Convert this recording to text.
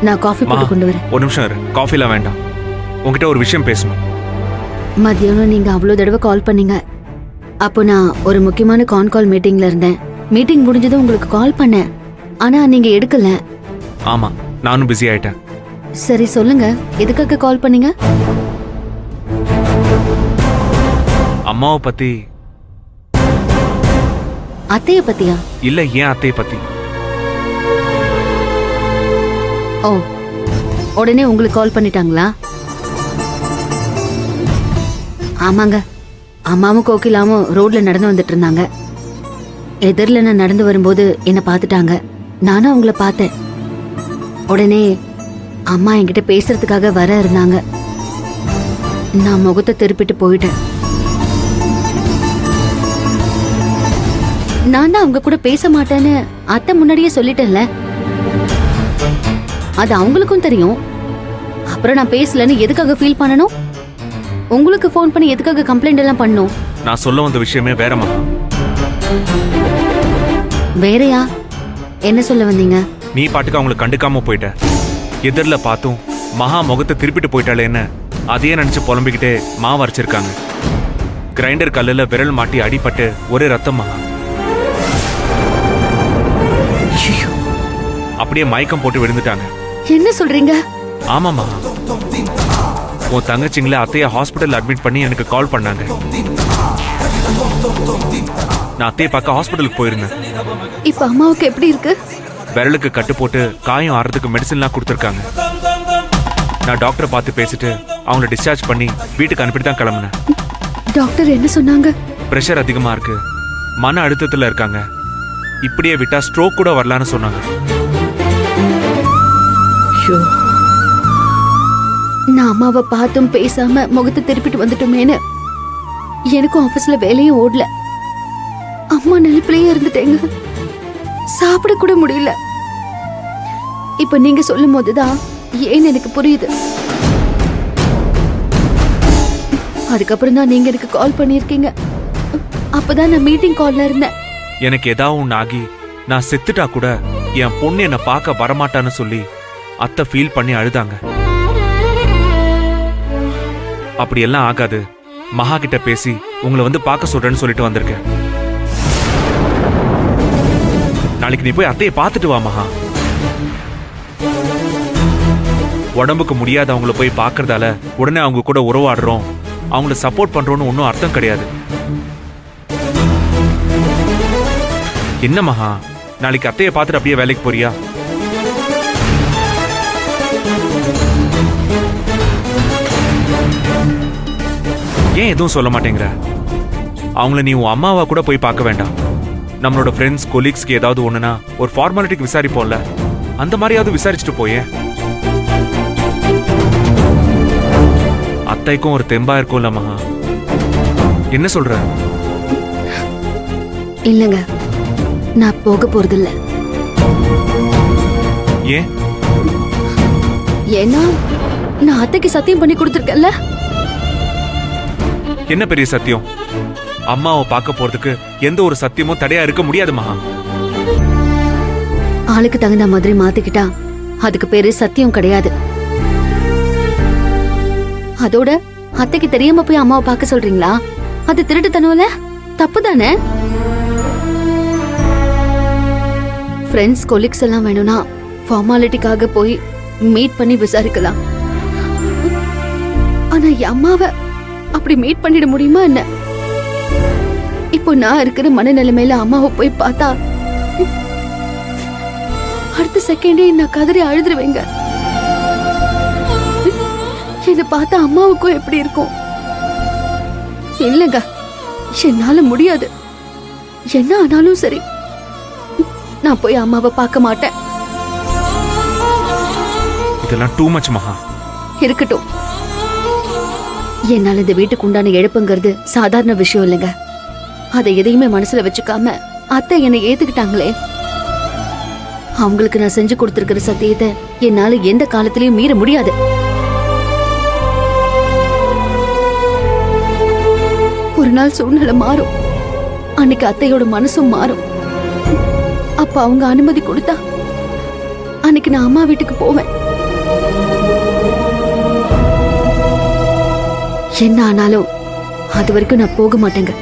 நான் காஃபி போட்டு கொண்டு வரேன். ஒரு நிமிஷம் இரு, காஃபிலாம் வேண்டாம். உங்ககிட்ட ஒரு விஷயம் பேசணும். மதியானம் நீங்க அவ்வளோ தடவை கால் பண்ணீங்க. அப்போ நான் ஒரு முக்கியமான கால் மீட்டிங்ல இருந்தேன். மீட்டிங் முடிஞ்சதும் உங்களுக்கு கால் பண்ணேன். ஆனா நீங்க எடுக்கல. ஆமா, நானும் பிஸி ஆயிட்டேன். சரி சொல்லுங்க, எதுக்காக கால் பண்ணீங்க? அம்மாவை பத்தி. அத்தைய பத்தியா? இல்ல, ஏன் அத்தைய பத்தி. ஓ, உடனே உங்களுக்கு கால் பண்ணிட்டாங்களா? ஆமாங்க, அம்மாவும் கோகிலாவும் ரோட்ல நடந்து வந்துட்டு இருந்தாங்க. எதிரில் நான் நடந்து வரும்போது என்ன பார்த்துட்டாங்க. நானும் அவங்கள பார்த்தேன். உடனே அம்மா என்கிட்ட பேசுறதுக்காக வர இருந்தாங்க. நான் முகத்தை திருப்பிட்டு போயிட்டேன். நான் தான் அவங்க கூட பேச மாட்டேன்னு அத்தை முன்னாடியே சொல்லிட்டேன்ல. அது அவங்களுக்கும் தெரியும். அப்புறம் நான் பேசலன்னு எதுக்காக ஃபீல் பண்ணணும்? உங்களுக்கு ஃபோன் பண்ணி எதுக்காக கம்ப்ளைண்ட் எல்லாம் பண்ணணும்? நான் சொல்ல வந்த விஷயமே வேறமா. வேறயா? என்ன சொல்ல வந்தீங்க? நீ பாட்டுக்கு அவங்களை கண்டுக்காம போயிட்ட. எதிரில் பார்த்தும் மகா முகத்தை திருப்பிட்டு போயிட்டாளே என்ன, அதையே நினைச்சு புலம்பிக்கிட்டே மாவு அரைச்சிருக்காங்க. கிரைண்டர் கல்லுல விரல் மாட்டி அடிபட்டு ஒரே ரத்தம் மகா. அப்படியே மயக்கம் போட்டு விழுந்துட்டாங்க. என்ன சொல்றீங்க? ஆமா மகா, உன் தங்கச்சிங்கள அத்தைய ஹாஸ்பிட்டல் அட்மிட் பண்ணி எனக்கு கால் பண்ணாங்க. நான் அத்தைய பார்க்க ஹாஸ்பிட்டலுக்கு போயிருந்தேன். இப்ப அம்மாவுக்கு எப்படி இருக்கு? விரலுக்கு கட்டு போட்டு காயம் ஆறதுக்கு மெடிசன்லாம் கொடுத்துருக்காங்க. நான் டாக்டரை பார்த்து பேசிட்டு அவங்கள டிஸ்சார்ஜ் பண்ணி வீட்டுக்கு அனுப்பிட்டு தான் கிளம்புனேன். டாக்டர் என்ன சொன்னாங்க? பிரஷர் அதிகமா இருக்கு, மன அழுத்தத்துல இருக்காங்க, இப்படியே விட்டா ஸ்ட்ரோக் கூட வரலான்னு சொன்னாங்க. நான் அம்மாவை பார்த்தும் பேசாம முகத்தை திருப்பிட்டு வந்துட்டோமேனு எனக்கும் ஆபீஸ்ல வேலையும் ஓடல. அம்மா நினைப்பிலேயே இருந்துட்டேங்க. சாப்பிட கூட முடியல. இப்ப நீங்க சொல்லும் போதுதான் ஏன்னு எனக்கு புரியுது. அதுக்கப்புறம் தான் நீங்க எனக்கு கால் பண்ணிருக்கீங்க. அப்பதான் நான் மீட்டிங் கால்ல இருந்தேன். எனக்கு ஏதாவது ஒன்று ஆகி நான் செத்துட்டா கூட என் பொண்ணு என்னை பார்க்க வரமாட்டான்னு சொல்லி அத்தை ஃபீல் பண்ணி அழுதாங்க. அப்படியெல்லாம் ஆகாது, மகா கிட்ட பேசி உங்களை வந்து பார்க்க சொல்றேன்னு சொல்லிட்டு வந்திருக்கேன். நாளைக்கு நீ போய் அத்தையை பார்த்துட்டு வா மகா. உடம்புக்கு முடியாத அவங்கள போய் பார்க்கறதால உடனே அவங்க கூட உறவாடுறோம், அவங்கள சப்போர்ட் பண்றோம்னு ஒன்றும் அர்த்தம் கிடையாது. என்ன மகா, நாளைக்கு அத்தையை பார்த்துட்டு அப்படியே வேலைக்கு போறியா? ஏன் எதுவும் சொல்ல மாட்டேங்கிற? அவங்கள நீ உன் அம்மாவா கூட போய் பார்க்க வேண்டாம். நம்மளோட ஃப்ரெண்ட்ஸ் கொலீக்ஸ்க்கு ஏதாவது ஒண்ணுனா ஒரு ஃபார்மாலிட்டிக்கு விசாரிப்போம்ல, அந்த மாதிரியாவது விசாரிச்சுட்டு போயே. அத்தைக்கும் ஒரு தெம்பா இருக்கும்ல மகா. என்ன சொல்ற? இல்லங்க, நான் போக போறதில்ல. ஏன்? ஏன்னா நான் அத்தைக்கு சத்தியம் பண்ணி கொடுத்துருக்கேன்ல. என்ன பெரிய சத்தியம்? அம்மாவை பார்க்க போறதுக்கு எந்த ஒரு சத்தியமும் தடையா இருக்க முடியாது மகா. ஆளுக்கு தகுந்த மாதிரி மாத்திக்கிட்டா அதுக்கு பேரு சத்தியம் கிடையாது. அதோட அத்தைக்கு தெரியாம போய் அம்மாவை பார்க்க சொல்றீங்களா? அது திருட்டுத்தனம்ல, தப்பு தானே? ஃப்ரெண்ட்ஸ் கொலீக்ஸ் எல்லாம் வேணும்னா ஃபார்மாலிட்டிக்காக போய் மீட் பண்ணி விசாரிக்கலாம். ஆனா என் அம்மாவை அப்படி மீட் பண்ணிட முடியுமா என்ன? இப்போ நான் இருக்கிற மனநிலைமையில அம்மாவை போய் பார்த்தா அடுத்த செகண்டே நான் கதறி அழுதுருவேங்க. என்ன பார்த்தா அம்மாவுக்கும் எப்படி இருக்கும்? இல்லங்க, என்னால முடியாது. என்ன ஆனாலும் சரி, நான் போய் அம்மாவை பார்க்க மாட்டேன். இதெல்லாம் டூ மச் மகா. இருக்கட்டும், என்னால இந்த வீட்டுக்கு உண்டான இழப்புங்கிறது சாதாரண விஷயம் இல்லைங்க. அதை எதையுமே மனசுல வச்சுக்காம அத்தை என்னை ஏத்துக்கிட்டாங்களே, அவங்களுக்கு நான் செஞ்சு கொடுத்திருக்கிற சத்தியத்தை என்னால எந்த காலத்திலயும் மீற முடியாது. ஒரு நாள் சூழ்நிலை மாறும், அன்னைக்கு அத்தையோட மனசும் மாறும். அப்ப அவங்க அனுமதி கொடுத்தா அன்னைக்கு நான் அம்மா வீட்டுக்கு போவேன். என்ன ஆனாலும் அது வரைக்கும் நான் போக மாட்டேங்க.